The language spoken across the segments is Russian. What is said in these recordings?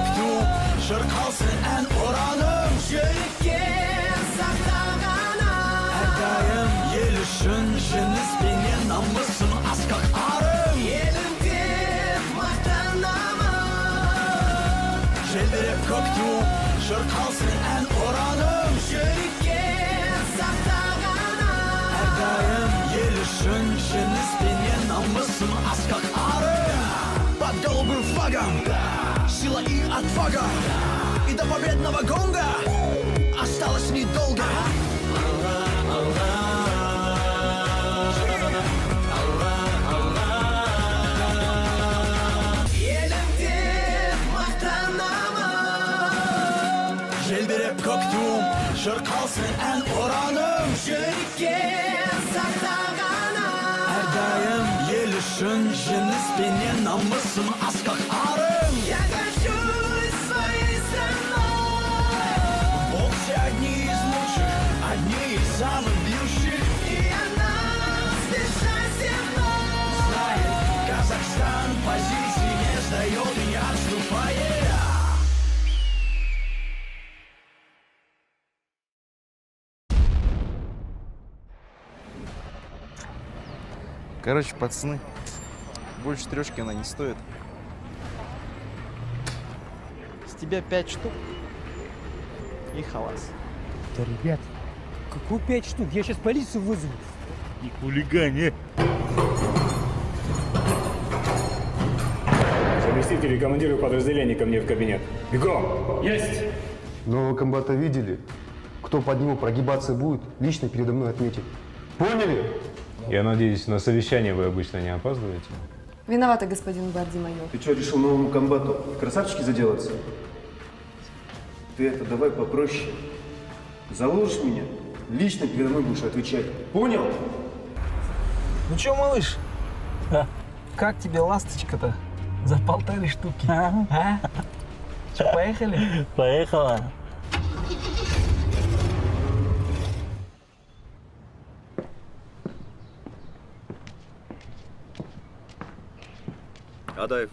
көктің шырқалсын ән ұраным. Жүрекке сақтағаны әрдайым ел үшін жеңіспенен намысын асқақ арым. Елім деп мақтанамын. Желбіреп көктің шырқалсын ән ұраным. Жүрекке сақтағаны әрдайым ел үшін жеңіспенен намысын асқақ арым. Под голубым флагом сила и отвага, и до победного гонга осталось недолго. Елім деп мақтанамын. Желбіреп көктің шырқалсын ән ұраным. Жүрекке сақтағаны әрдайым ел үшін жеңіспенен намысын асқақ арым. Я горжусь своей страной. Бог все одни из лучших, одни из самых бьющих. И она здесь счастье вновь. Знает, Казахстан позиции не сдает и не отступает. Короче, пацаны, больше трешки она не стоит. С тебя 5 штук и халас. Да, ребят, какую 5 штук? Я сейчас полицию вызову. И хулигане. Заместитель и командиры подразделений ко мне в кабинет. Бегом! Есть! Нового комбата видели? Кто под него прогибаться будет, лично передо мной отметит. Поняли? Я надеюсь, на совещание вы обычно не опаздываете? Виновата, господин гвардии-майор. Ты что, решил новому комбату в красавчики заделаться? Ты это давай попроще. Заложишь меня, лично передо мной будешь отвечать. Понял? Ну чё, малыш? Как тебе ласточка-то? За 1,5 штуки. А? Чё, поехали? Поехала. Адаев,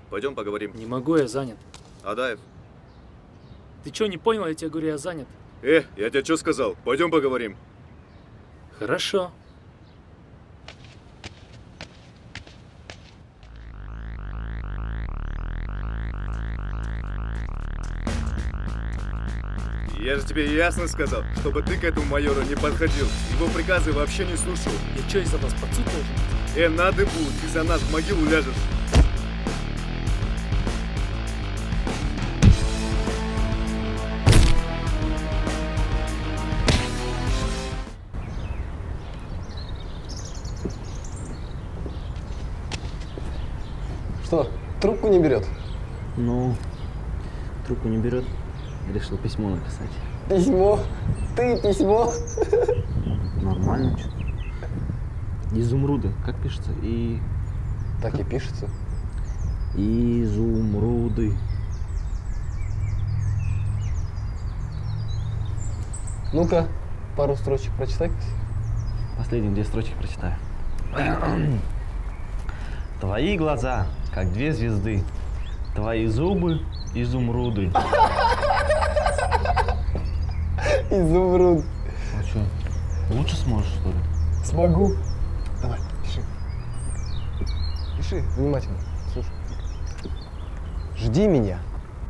пойдем поговорим. Не могу, я занят. Адаев. Ты что, не понял? Я тебе говорю, я занят. Я тебе что сказал? Пойдем поговорим. Хорошо. Я же тебе ясно сказал, чтобы ты к этому майору не подходил. Его приказы вообще не слушал. Я что, из-за вас под суд должен? Надо будет, ты за нас в могилу ляжешь. Что, трубку не берет? Ну, трубку не берет. Решил письмо написать. Письмо? Ты письмо? Нормально, что? Изумруды. Как пишется? Так и пишется. Изумруды. Ну-ка, пару строчек прочитай. Последние 2 строчки прочитаю. Твои глаза, как 2 звезды. Твои зубы – изумруды. Изумруд. А что, лучше сможешь, что ли? Смогу. Давай, пиши. Пиши внимательно. Слушай. Жди меня,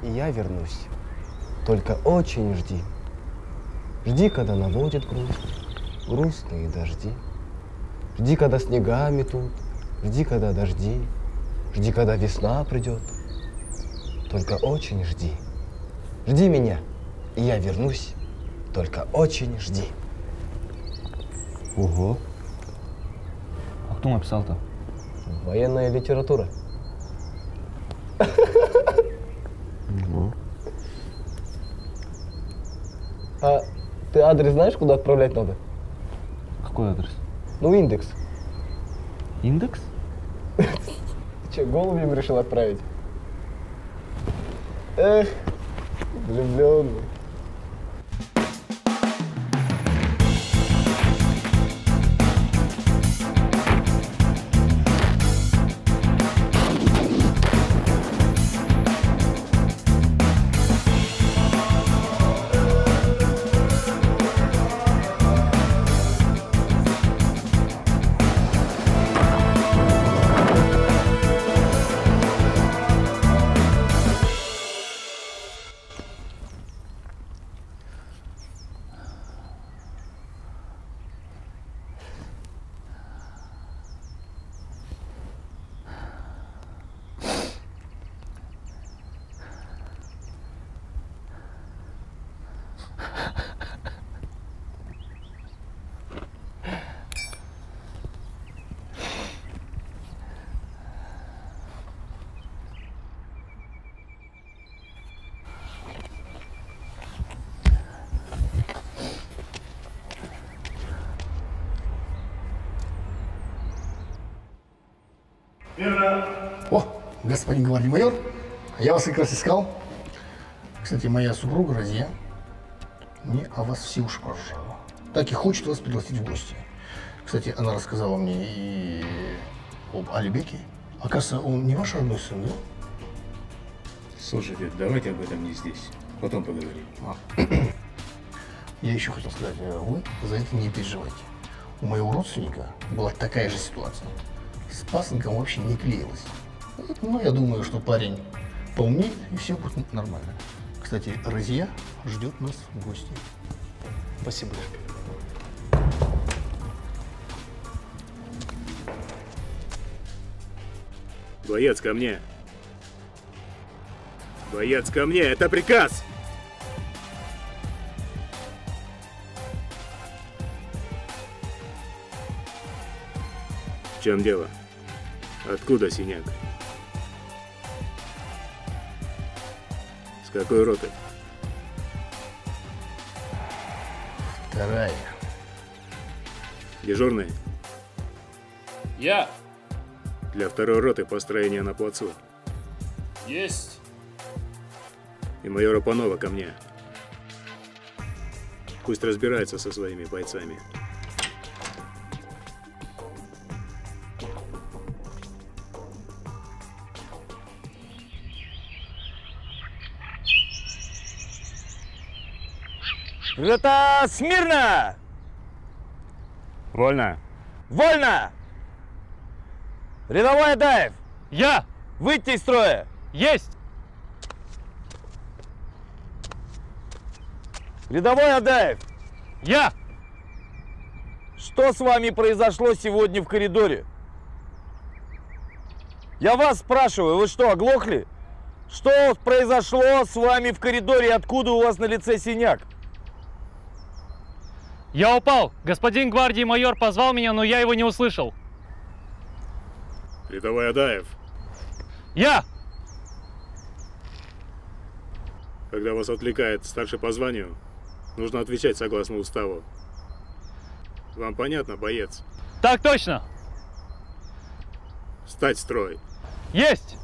и я вернусь. Только очень жди. Жди, когда наводит грусть, грустные дожди. Жди, когда снега метут. Жди, когда дожди. Жди, когда весна придет. Только очень жди. Жди меня, и я вернусь. Только очень жди. Ого. А кто написал-то? Военная литература. Ого. А ты адрес знаешь, куда отправлять надо? Какой адрес? Ну, индекс. Индекс? Ты что, голубем решил отправить? Эх, влюбленный. О, господин гвардии-майор, я вас как раз искал. Кстати, моя супруга Розия мне о вас все уши прожужжала. Так и хочет вас пригласить в гости. Кстати, она рассказала мне и об Алибеке. Оказывается, он не ваш родной сын, да? Слушайте, давайте об этом не здесь. Потом поговорим. Я еще хотел сказать, вы за это не переживайте. У моего родственника была такая же ситуация. С пасынком вообще не клеилось. Но я думаю, что парень поумнеет, и все будет нормально. Кстати, Розия ждет нас в гости. Спасибо. Боец, ко мне. Боец, ко мне. Это приказ. В чем дело? Откуда синяк? С какой роты? Вторая. Дежурный? Я. Для второй роты построение на плацу. Есть. И майора Панова ко мне. Пусть разбирается со своими бойцами. Рота смирно! Вольно! Вольно! Рядовой Адаев! Я! Выйти из строя! Есть! Рядовой Адаев! Я! Что с вами произошло сегодня в коридоре? Я вас спрашиваю, вы что, оглохли? Что произошло с вами в коридоре? Откуда у вас на лице синяк? Я упал. Господин гвардии майор позвал меня, но я его не услышал. Рядовой Адаев. Я! Когда вас отвлекает старший по званию, нужно отвечать согласно уставу. Вам понятно, боец? Так точно! Встать в строй. Есть!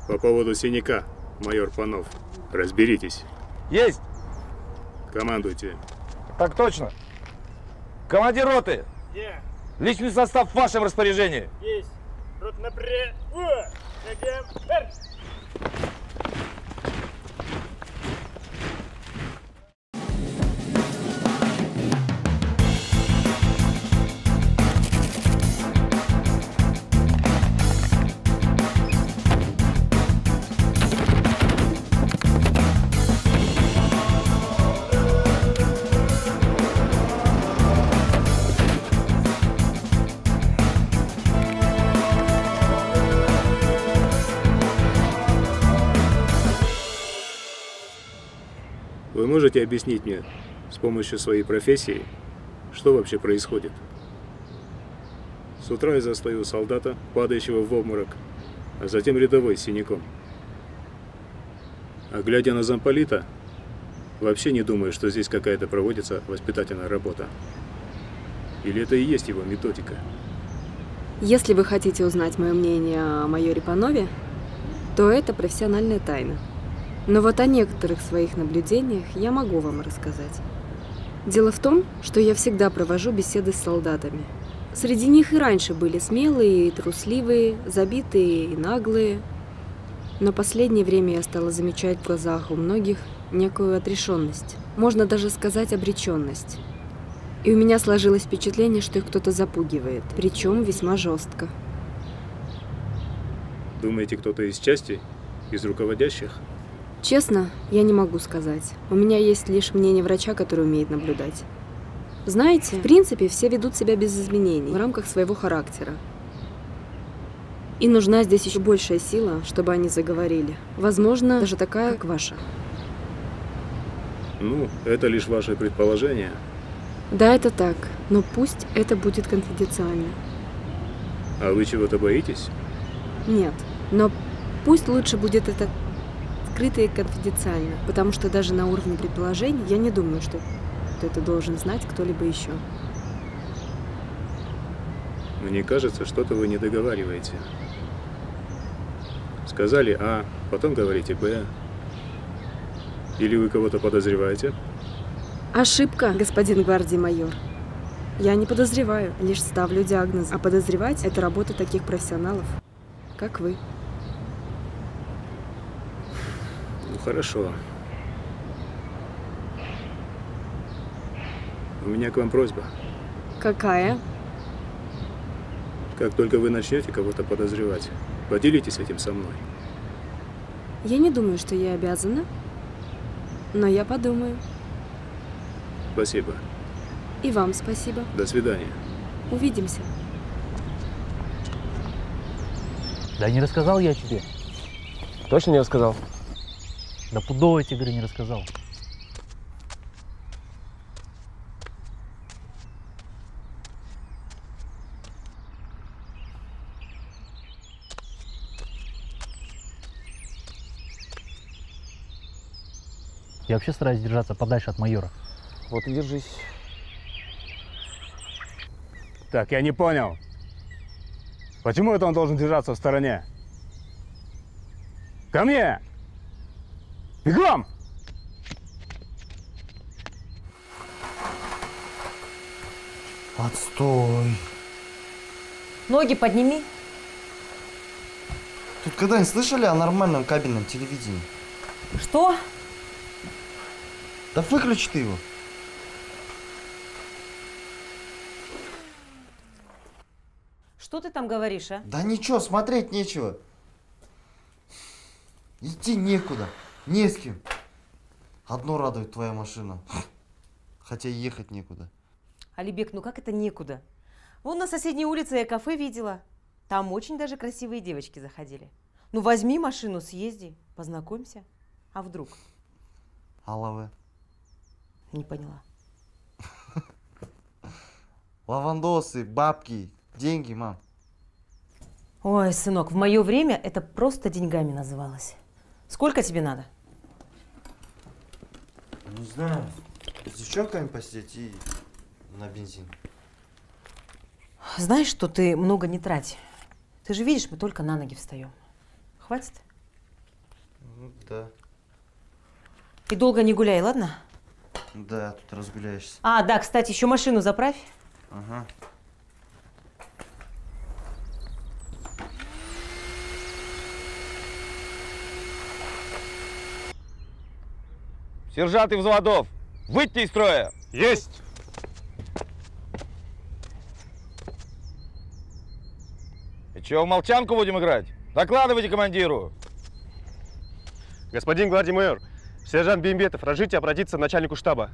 По поводу синяка, майор Панов, разберитесь. Есть! Командуйте. Так точно. Командир роты! Личный состав в вашем распоряжении. Есть. Рот напрямик. Вы можете объяснить мне с помощью своей профессии, что вообще происходит? С утра я застаю солдата, падающего в обморок, а затем рядовой с синяком. А глядя на замполита, вообще не думаю, что здесь какая-то проводится воспитательная работа. Или это и есть его методика? Если вы хотите узнать мое мнение о майоре Панове, то это профессиональная тайна. Но вот о некоторых своих наблюдениях я могу вам рассказать. Дело в том, что я всегда провожу беседы с солдатами. Среди них и раньше были смелые и трусливые, забитые и наглые. Но последнее время я стала замечать в глазах у многих некую отрешенность. Можно даже сказать обреченность. И у меня сложилось впечатление, что их кто-то запугивает, причем весьма жестко. Думаете, кто-то из части? Из руководящих? Честно, я не могу сказать. У меня есть лишь мнение врача, который умеет наблюдать. Знаете, в принципе, все ведут себя без изменений в рамках своего характера. И нужна здесь еще большая сила, чтобы они заговорили. Возможно, даже такая, как ваша. Ну, это лишь ваше предположение. Да, это так, но пусть это будет конфиденциально. А вы чего-то боитесь? Нет, но пусть лучше будет это в открыто и конфиденциально, потому что даже на уровне предположений я не думаю, что это должен знать кто-либо еще. Мне кажется, что-то вы не договариваете. Сказали А, потом говорите Б. Или вы кого-то подозреваете? Ошибка, господин гвардии майор. Я не подозреваю, лишь ставлю диагноз. А подозревать – это работа таких профессионалов, как вы. Ну, хорошо. У меня к вам просьба. Какая? Как только вы начнете кого-то подозревать, поделитесь этим со мной. Я не думаю, что я обязана, но я подумаю. Спасибо. И вам спасибо. До свидания. Увидимся. Да не рассказал я тебе. Точно не рассказал? Да пудово я тебе, говорю, не рассказал. Я вообще стараюсь держаться подальше от майора. Вот и держись. Так, я не понял. Почему это он должен держаться в стороне? Ко мне! Бегом! Отстой. Ноги подними. Тут когда-нибудь слышали о нормальном кабельном телевидении? Что? Да выключи ты его. Что ты там говоришь, а? Да ничего, смотреть нечего. Идти некуда, не с кем. Одно радует твоя машина. Хотя ехать некуда. Алибек, ну как это некуда? Вон на соседней улице я кафе видела. Там очень даже красивые девочки заходили. Ну возьми машину, съезди, познакомься. А вдруг? Алаве. Не поняла. Лавандосы, бабки, деньги, мам. Ой, сынок, в мое время это просто деньгами называлось. Сколько тебе надо? Не знаю. С девчонками посидеть и на бензин. Знаешь, что ты много не трать. Ты же видишь, мы только на ноги встаем. Хватит? Ну, да. И долго не гуляй, ладно? Да, тут разгуляешься. А, да, кстати, еще машину заправь. Ага. Сержанты взводов, выйти из строя! Есть! И чего, в молчанку будем играть? Докладывайте командиру! Господин гвардии майор, сержант Беймбетов, разрешите обратиться к начальнику штаба.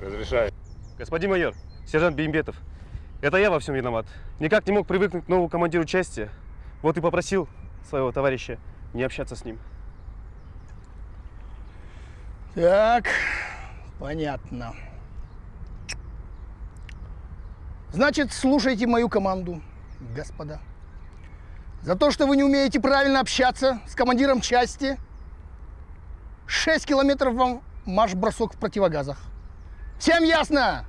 Разрешаю. Господин майор, сержант Беймбетов, это я во всем виноват. Никак не мог привыкнуть к новому командиру части. Вот и попросил своего товарища не общаться с ним. Так, понятно. Значит, слушайте мою команду, господа. За то, что вы не умеете правильно общаться с командиром части, 6 километров вам марш-бросок в противогазах. Всем ясно?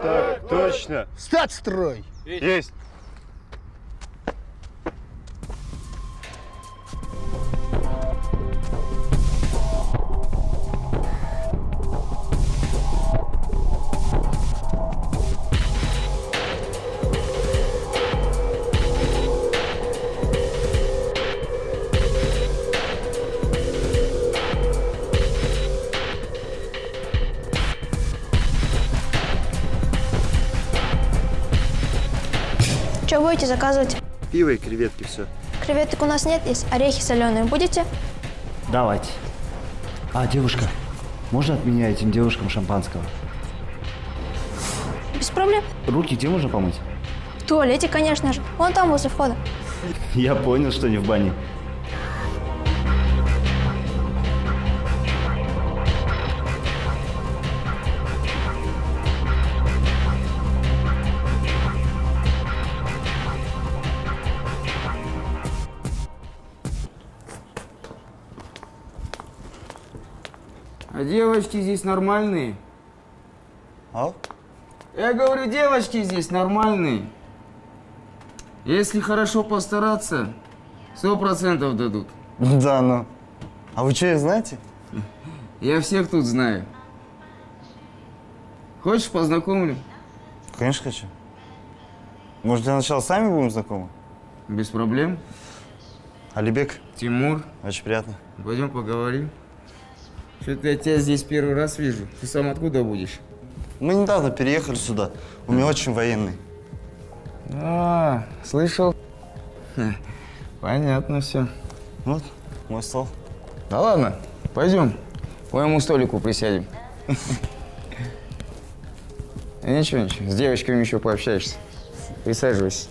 Так, точно. Встать в строй. Есть. Что будете заказывать? Пиво и креветки, все. Креветок у нас нет, есть орехи соленые. Будете? Давайте. А, девушка, можно от меня этим девушкам шампанского? Без проблем. Руки где можно помыть? В туалете, конечно же. Вон там, возле входа. Я понял, что не в бане. А девочки здесь нормальные? А? Я говорю, девочки здесь нормальные. Если хорошо постараться, 100% дадут. Да ну. А вы что, их знаете? Я всех тут знаю. Хочешь, познакомлю? Конечно хочу. Может, для начала сами будем знакомы? Без проблем. Алибек. Тимур. Очень приятно. Пойдем поговорим. Что-то я тебя здесь первый раз вижу. Ты сам откуда будешь? Мы недавно переехали сюда. У меня очень военный. А, слышал? Понятно все. Вот, мой стол. Да ладно, пойдем. К моему столику присядем. Ничего, ничего, с девочками еще пообщаешься. Присаживайся.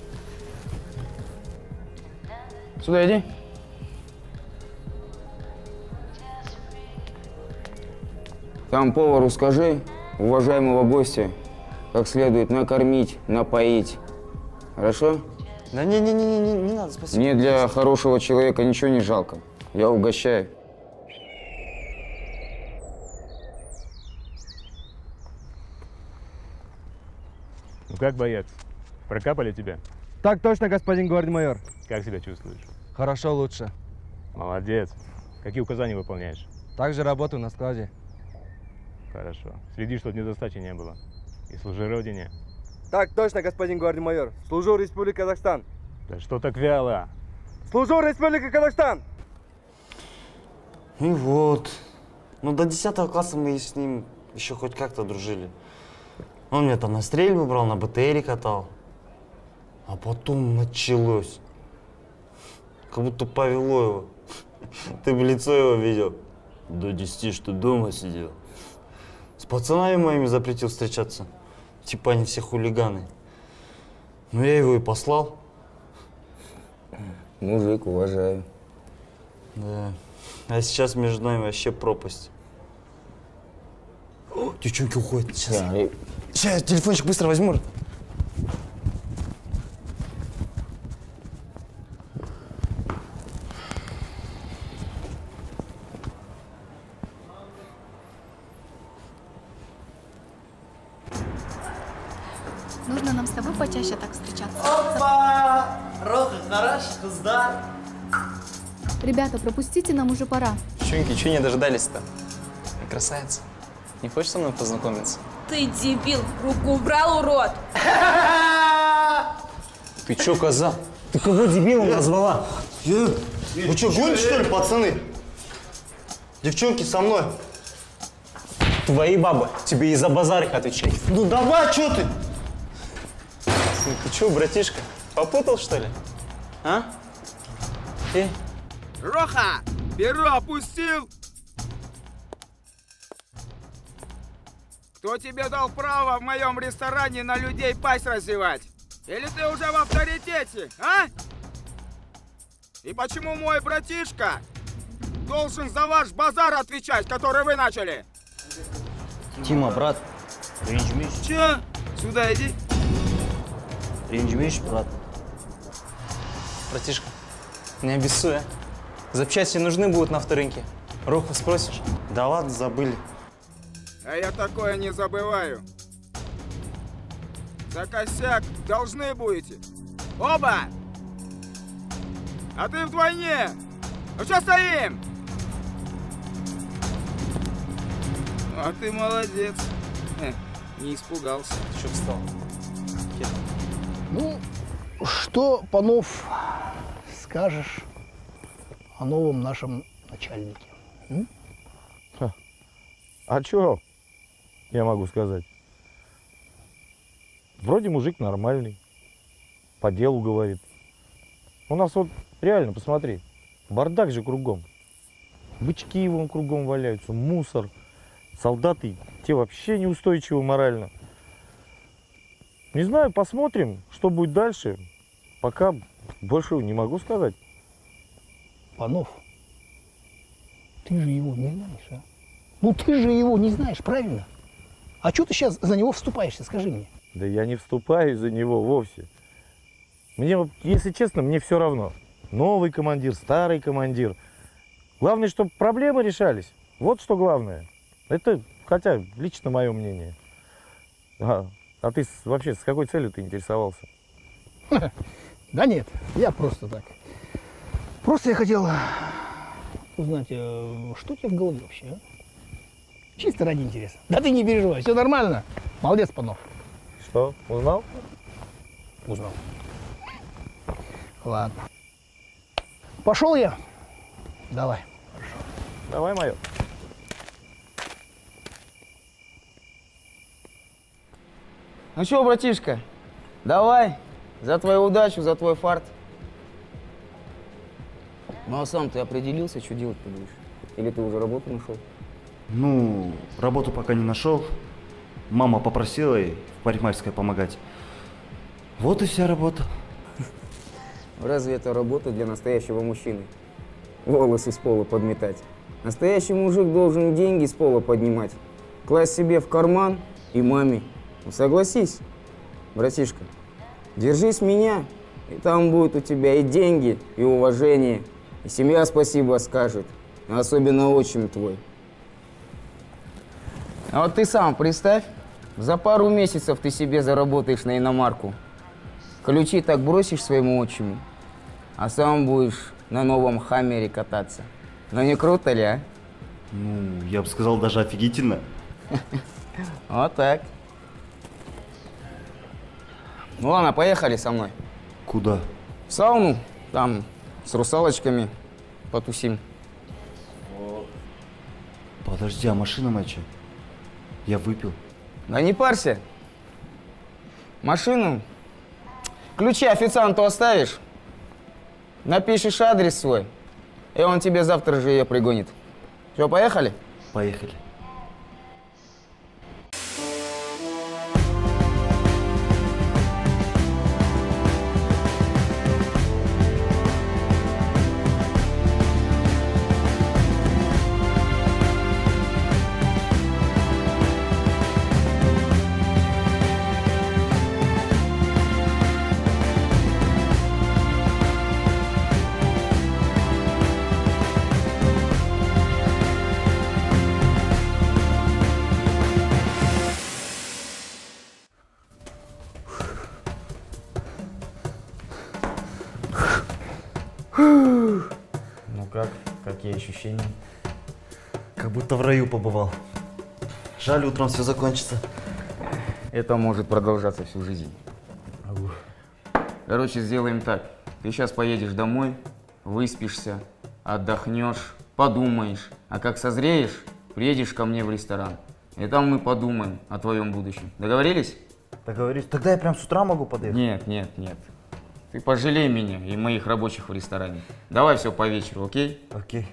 Сюда иди. Там повару скажи, уважаемого гостя, как следует накормить, напоить. Хорошо? Да не надо, спасибо. Мне для хорошего человека ничего не жалко. Я угощаю. Ну как, боец, прокапали тебя? Так точно, господин гвардмайор. Как себя чувствуешь? Хорошо, лучше. Молодец. Какие указания выполняешь? Также работаю на складе. Хорошо. Следи, чтобы недостачи не было. И служи Родине. Так точно, господин гвардмайор. Служу Республике Казахстан. Да что так вяло? Служу Республике Казахстан! И вот. Ну, до 10 класса мы с ним еще хоть как-то дружили. Он меня там на стрельбу брал, на БТРе катал. А потом началось. Как будто повело его. Ты бы лицо его видел. До 10, что дома сидел. С пацанами моими запретил встречаться. Типа они все хулиганы. Ну, я его и послал. Мужик, уважаю. Да. А сейчас между нами вообще пропасть. О, девчонки уходят. Сейчас. Да. Сейчас, телефончик быстро возьму. Нужно нам с тобой почаще так встречаться. Опа! Роха, хорош, кузда. Ребята, пропустите, нам уже пора. Девчонки, чего не дождались-то? Красавица, не хочешь со мной познакомиться? Ты дебил, руку убрал, урод! Ты чё, коза? Ты кого дебилом назвала? Вы что, гоните, что ли, пацаны? Девчонки со мной. Твои бабы, тебе и за базар их отвечать. Ну давай, что ты? Ты чё, братишка, попутал, что ли? А? Роха, перо опустил? Кто тебе дал право в моем ресторане на людей пасть разевать? Или ты уже в авторитете, а? И почему мой братишка должен за ваш базар отвечать, который вы начали? Тима, брат. Че? Сюда иди. Ренжимеешь, брат? Братишка, не обессуй, а? Запчасти нужны будут на авторынке. Роху спросишь? Да ладно, забыли. А я такое не забываю. За косяк должны будете. Оба! А ты вдвойне! Ну что стоим? А ты молодец. Не испугался. Ты что встал? Ну, что, Панов, скажешь о новом нашем начальнике? А чё я могу сказать? Вроде мужик нормальный, по делу говорит. У нас вот реально, посмотри, бардак же кругом. Бычки вон кругом валяются, мусор. Солдаты, те вообще неустойчивы морально. Не знаю, посмотрим, что будет дальше. Пока больше не могу сказать. Панов, ты же его не знаешь, а? Ну ты же его не знаешь, правильно? А что ты сейчас за него вступаешься, скажи мне? Да я не вступаю за него вовсе. Мне, вот, если честно, мне все равно. Новый командир, старый командир. Главное, чтобы проблемы решались. Вот что главное. Это, хотя, лично мое мнение. А ты вообще с какой целью ты интересовался? Да нет, я просто так. Просто я хотел узнать, что у тебя в голове вообще, а? Чисто ради интереса. Да ты не переживай, все нормально. Молодец, Панов. Что, узнал? Узнал. Ладно. Пошел я. Давай. Давай, майор. Ну что, братишка, давай, за твою удачу, за твой фарт. Ну а сам ты определился, что делать-то будешь? Или ты уже работу нашел? Ну, работу пока не нашел. Мама попросила ей в парикмахерской помогать. Вот и вся работа. Разве это работа для настоящего мужчины? Волосы с пола подметать. Настоящий мужик должен деньги с пола поднимать, класть себе в карман и маме. Ну, согласись, братишка, держись меня, и там будет у тебя и деньги, и уважение, и семья спасибо скажет, а особенно отчим твой. А вот ты сам представь, за пару месяцев ты себе заработаешь на иномарку. Ключи так бросишь своему отчиму, а сам будешь на новом Хаммере кататься. Ну не круто ли, а? Ну, я бы сказал, даже офигительно. Вот так. Ну ладно, поехали со мной. Куда? В сауну, там с русалочками потусим. Подожди, а машина моя что? Я выпил. Да не парься. Машину, ключи официанту оставишь, напишешь адрес свой, и он тебе завтра же ее пригонит. Все, поехали? Поехали. Ну как? Какие ощущения? Как будто в раю побывал. Жаль, утром все закончится. Это может продолжаться всю жизнь. Короче, сделаем так. Ты сейчас поедешь домой, выспишься, отдохнешь, подумаешь. А как созреешь, приедешь ко мне в ресторан. И там мы подумаем о твоем будущем. Договорились? Договорились. Тогда я прям с утра могу подъехать? Нет, нет, нет. Ты пожалей меня и моих рабочих в ресторане. Давай все по вечеру, окей? Окей.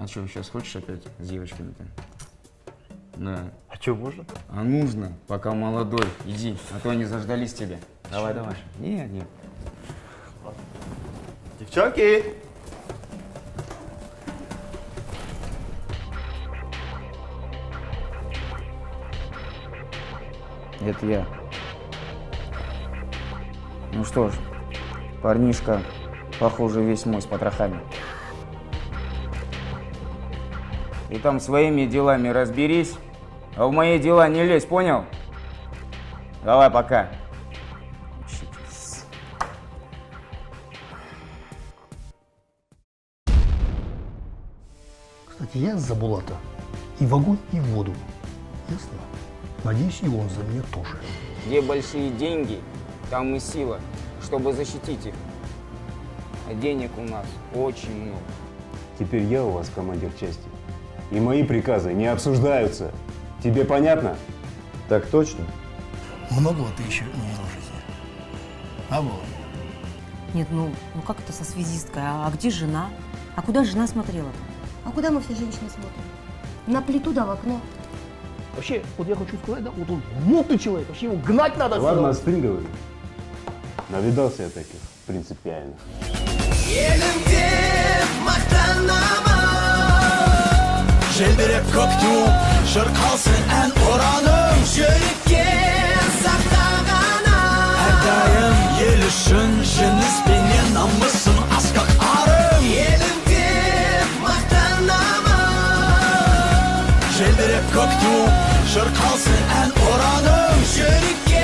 А что, сейчас хочешь опять с девочками-то? Да. А что, можно? А нужно, пока молодой. Иди, а то они заждались тебя. Давай, давай. Нет, нет. Девчонки! Это я. Ну что ж, парнишка, похоже, весь мой с потрохами. И там своими делами разберись, а в мои дела не лезь, понял? Давай, пока. Кстати, я за Булата и в огонь, и в воду. Ясно? Надеюсь, и он за меня тоже. Где большие деньги, там и сила, чтобы защитить их. А денег у нас очень много. Теперь я у вас командир части. И мои приказы не обсуждаются. Тебе понятно? Так точно. Многого ты еще не видел в жизни. А вот. Нет, ну как это со связисткой? А где жена? А куда жена смотрела-то? А куда мы все женщины смотрим? На плиту да в окно. Вообще, вот я хочу сказать, да, вот он мутный человек, вообще его гнать надо. Ладно, остынь, говорю. Навидался я таких, принципиально. Желбіреп көкту, шырқалсын ән ұраным Жүрекке сақтағана Әрдайым ел үшін жеңіспенен намысын асқақ арым Елім деп мақтанамын желбіреп көктем шырқалсын ән ұраным жүрекке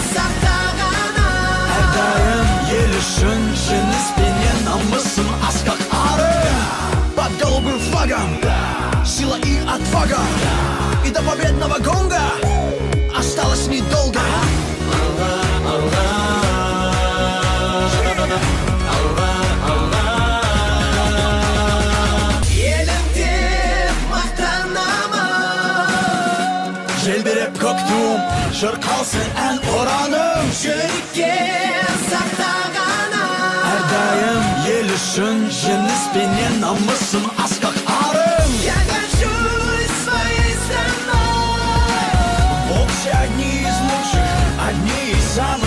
сақтағана әрдайым ел үшін жеңіспенен намысым асқақ арым под голубым флагом сила и отвага и до победного гонга осталось недолго. Желбіреп көктем шырқалсын ән ұраным жүрекке сақтағана әрдайым ел үшін жеңіспенен намысым асқақ арым. Я горжусь своей страной. В боксе одни из лучших, одни из самых